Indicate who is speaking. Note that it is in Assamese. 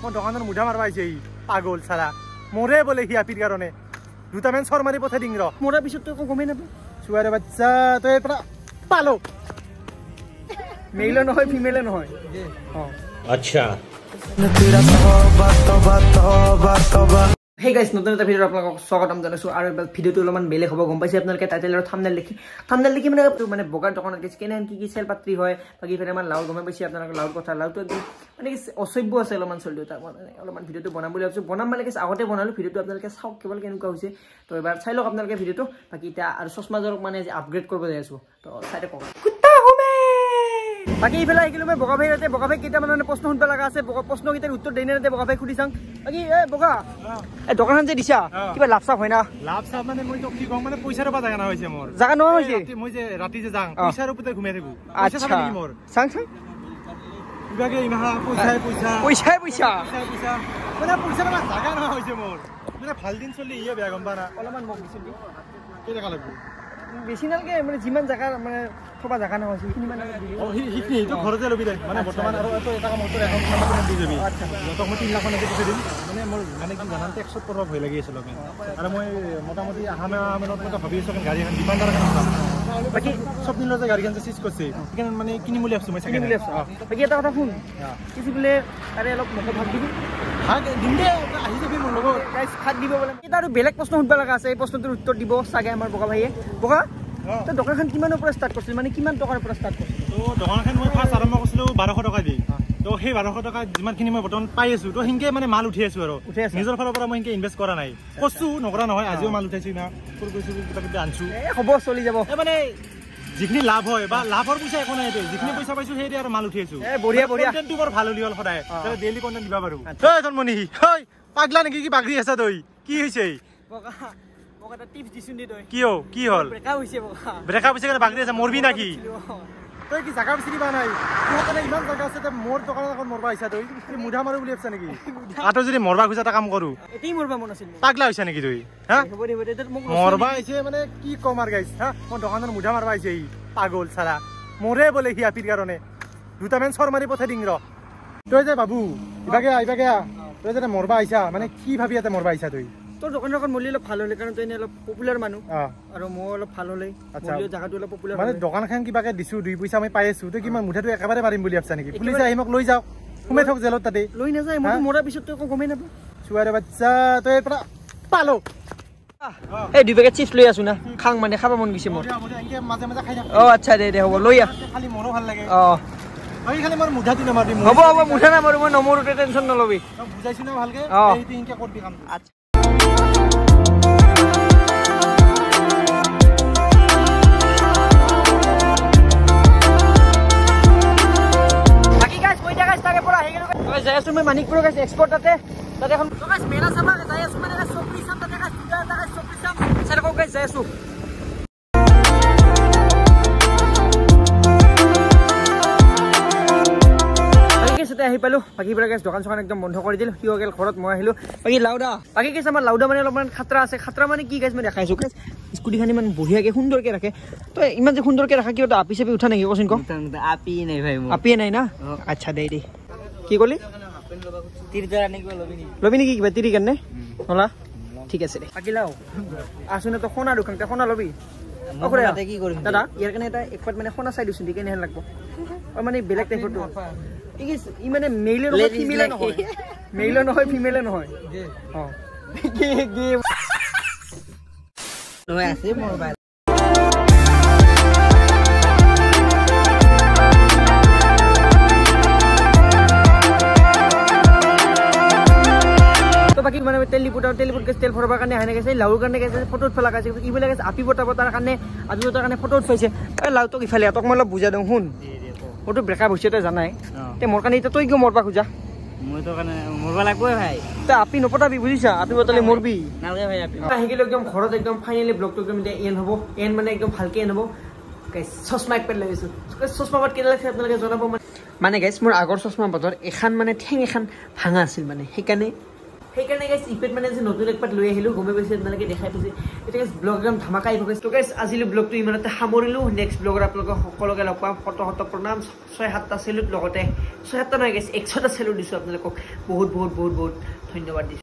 Speaker 1: মই দোকানৰ মুঠা মাৰবা আহিছে ই পাগল চালা মৰে বলে সি আপিৰ কাৰণে দুটামান চৰ মাৰি পঠাই দিং ৰ মৰাৰ পিছত তই একো গমেই নাপায় চুৱাৰে বাচ্চা তই পৰা পালো মেইলে নহয় ফিমেলে নহয়
Speaker 2: আচ্ছা
Speaker 3: Hey guys, নতুন এটা ভিডিওত আপোনালোকক স্বাগতম জনাইছো আৰু ভিডিওটো অলপমান বেলেগ হ'ব গম পাইছে আপোনালোকে টাইটেল আৰু থাম্বনেল লিখি মানে বগাৰ দোকানত কেনে কি চেল পাত্ৰী হয় বাকি ফেৰে মান লাউ গমে পাইছে আপোনালোকৰ লাউৰ কথা লাউটো একদম মানে অসভ্য আছে অলপমান চলিও তাৰ মানে অলপমান ভিডিওটো বনাম বুলি ভাবিছো বনাম মানে আগতে বনালো ভিডিওটো আপোনালোকে চাওক কেৱল কেনেকুৱা হৈছে তো এবাৰ চাই লওক আপোনালোকে ভিডিওটো বাকি এটা আৰু চশমাজৰক মানে আপগ্ৰেড কৰিব যাই আছো তো চাইতে কওক বাকি ইফালে আহিলো মই বগা ভাই কেইটা মানে প্ৰশ্ন শুনবা লগা আছে প্ৰশ্ন কেইটাৰ উত্তৰ দেই নাতে বগা ভাই সুধি চাং বাকি এ বগা এ দোকানখন যে দিছা কিবা লাভ চাপ হয় না
Speaker 1: লাভ চাপ মানে মই তো কি কম মানে পইচাৰ পৰা জাগা না হৈছে মোৰ
Speaker 3: জাগা নহয় হৈছে
Speaker 1: মই যে ৰাতি যে যাং পইচাৰ ওপৰতে ঘুমাই থাকো
Speaker 3: আচ্ছা চাং
Speaker 1: ইবাগে ইমাহা পইচা মানে পইচাৰ পৰা জাগা না হৈছে মোৰ মানে ভাল দিন চলি ইয়ে বেয়া গম পা না
Speaker 3: অলপমান মোক দিছিল
Speaker 1: কি জাগা লাগব
Speaker 3: বেছি নালকে মানে যিমান জাগা মানে থবা জাগা না হৈছে কিনি মানে
Speaker 1: হিকনি তো ঘৰতে লবি দে মানে বৰ্তমান আৰু এটা কাম তোৰ এখন কাম দি যাবি আচ্ছা যত মই 3 লাখ মান পইচা দিম মানে মোৰ মানে কি জানান টেক্সত কৰবা ভয় লাগি আছিল লগে আৰু মই মোটামুটি আহামানত মই ভাবি আছো গাড়ী এখন ডিমান্ডাৰ এখন বাকি সব দিনৰ যে গাড়ীখন যে চিজ কৰিছে কিমান মানে কিনি মুলি আছে মই
Speaker 3: কিনি মুলি আছে বাকি এটা কথা শুন কিছু বলে আরে অলপ মুখে ভাগ দিবি
Speaker 1: ভাগ দিম দে আহি যাবি মোৰ লগত
Speaker 3: গাইস ভাগ দিব বলে এটা আৰু বেলেগ প্ৰশ্ন শুনবা লগা আছে এই প্ৰশ্নটোৰ উত্তৰ দিব সাগে আমাৰ বগা ভাইয়ে বগা তো দোকানখন কিমানৰ পৰা ষ্টাৰ্ট কৰিছিল মানে কিমান টকাৰ পৰা ষ্টাৰ্ট কৰিছিল
Speaker 1: তো দোকানখন মই ফাৰ্স্ট আৰম্ভ কৰিছিলো 1200 টকা দি তো সেই 1200 টকা যিমানখিনি মই বৰ্তমান পাই আছো তো হিংকে মানে মাল উঠি আছো আৰু নিজৰ ফালৰ পৰা মই হিংকে ইনভেষ্ট কৰা নাই কষ্ট নকৰা নহয় আজিও মাল উঠাইছো না ফুল কৰিছো কিবা আনছো
Speaker 3: হ'ব চলি যাব
Speaker 1: মানে যিখিনি লাভ হয় বা লাভৰ পইচা একো নাই দে যিখিনি পইচা পাইছো সেই আৰু মাল উঠি আছো
Speaker 3: বঢ়িয়া
Speaker 1: কন্টেন্টটো বৰ ভাল হলি হল সদায় ডেইলি কন্টেন্ট দিবা পাৰো ঐ জন্মনি হই পাগলা নেকি কি বাগৰি আছা তই কি হৈছে
Speaker 3: বগা এটা টিপস দিছুন দে তই
Speaker 1: কি হল
Speaker 3: ব্ৰেকআপ হৈছে বগা
Speaker 1: ব্ৰেকআপ হৈছে কাৰণে বাগৰি আছা মৰবি নাকি তই কি জাগা বিচৰি পা নাই তোৰ ইমান জাগা আছে তে মোৰ দোকানত এখন মৰবা আহিছা তই মুধা মাৰো বুলি ভাবছা নেকি আটো যদি মৰবা খুজা এটা কাম কৰো
Speaker 3: এতেই মৰবা মন আছিল
Speaker 1: পাগলা হৈছা নেকি তই হা মৰবা আহিছে মানে কি কম আৰু গাইছ হা মই দোকানৰ মুধা মাৰবা আহিছে ই পাগল চালা মৰে বলে সি আপিৰ কাৰণে দুটামান চৰ মাৰি পঠাই দিং ৰ তই যে বাবু ইবাগে তই যে মৰবা আহিছা মানে কি ভাবি ইয়াতে মৰবা আহিছা তই
Speaker 3: তোৰ দোকানৰ এখন মলি অলপ ভাল হলে কাৰণ তই অলপ পপুলাৰ মানুহ আৰু মই অলপ ভাল হলে মলি জাগাটো অলপ পপুলাৰ
Speaker 1: মানে দোকানখন কিবাকে দিছো 2 পইচা মই পাই আছো তই কিমান মুঠাটো একেবাৰে মাৰিম বুলি ভাবছা নেকি পুলিচে আহি মোক লৈ যাওক সোমাই থাক জেলত তাতে
Speaker 3: লৈ নাযায় মই মৰাৰ পিছত তই একো গমেই নাপায়
Speaker 1: চুৱাৰে বাচ্চা তই পৰা পালো
Speaker 3: এই 2 পেকেট চিপছ লৈ আছো না খাং মানে খাব মন গৈছে মোৰ
Speaker 1: মাজে মাজে খাই থাক
Speaker 3: আচ্ছা দে হ'ব লৈ আ
Speaker 1: খালি মনো ভাল লাগে আমি খালি মোৰ মুঠাটো নামাৰিম
Speaker 3: হ'ব মুঠা নামাৰো মই নমৰোতে টেনচন নলবি
Speaker 1: বুজাইছ না ভালকে এইটো ইনকে কৰবি কাম আচ্ছা যাই আছো মই মানিকপুৰ গাইছ এক্সপৰ্ট তাতে এখন গাইছ মেলা চাবা যাই আছো মানে চকৰি চাম তাতে গাইছ চকৰি চাম চাই কও গাইছ যাই আছো আহি পালো বাকি পৰা গাইছ দোকান একদম বন্ধ কৰি দিল কি গেল ঘৰত মই আহিলো বাকি লাউডা বাকি গাইছ আমাৰ লাউডা মানে অলপমান খাতৰা আছে খাতৰা মানে কি গাইছ মই দেখাইছো গাইছ স্কুটিখন ইমান বঢ়িয়াকে সুন্দৰকে ৰাখে তো ইমান যে সুন্দৰকে ৰাখা কিবা আপি চাপি উঠা নেকি কচোন ক আপি নাই ভাই আপি নাই না আচ্ছা দে কি কলি লবি নেকি কিবা তিৰি কাৰণে হলা ঠিক আছে দে বাকি লাও আসুনে তো সোণা দোকান সোণা লবি কি কৰিম দাদা ইয়াৰ কাৰণে এটা একপাত মানে সোণা চাই দিছো কেনে হেন লাগব মানে বেলেগ টাইপৰ তো ই মানে মেইলে নহয় ফিমেলে নহয় আছে মোবাইল বাকি মানে তেলিপুট গেছ তেল ভৰাবৰ কাৰণে আহে গেছে লাউৰ কাৰণে গেছে ফটোত ফেলা গেছে ইফালে গেছে আপি বটাব তাৰ কাৰণে ফটো উঠাইছে লাউটোক ইফালে তক মই অলপ বুজাই দিওঁ শুন মোৰতো ব্ৰেকআপ হৈছে তই জানাই তে মোৰ কাৰণে এতিয়া তই কিয় মৰবা খোজা মই তো কাৰণে মৰবা লাগবই ভাই তই আপি নপটাবি বুজিছা আপি বটালে মৰবি নালাগে ভাই আপি আহি গেল একদম ঘৰত একদম ফাইনালি ব্লগটো একদম এন হ'ব এন মানে একদম ভালকে এন হ'ব গাইছ চশমা এক পেট লাগিছো চশমা পাত কেনে লাগিছে আপোনালোকে জনাব মানে গাইছ মোৰ আগৰ চশমা পাতৰ এখন মানে ঠেং এখন ভাঙা আছিল মানে সেইকাৰণে
Speaker 3: সেইকাৰণে গাইছ ইপেট মানে যে নতুন একপাত লৈ আহিলোঁ গমে পাইছে আপোনালোকে দেখাই পাইছে এতিয়া গাইছ ব্লগ একদম ধামাকা আহিব গাইছ তো গাইছ আজিলৈ ব্লগটো ইমানতে সামৰিলোঁ নেক্সট ব্লগত আপোনালোকক সকলোকে লগ পাম শত প্ৰণাম 6-7টা চেলুট লগতে 6-7টা নহয় গাইছ 100টা চেলুট দিছোঁ আপোনালোকক বহুত বহুত বহুত বহুত ধন্যবাদ দিছোঁ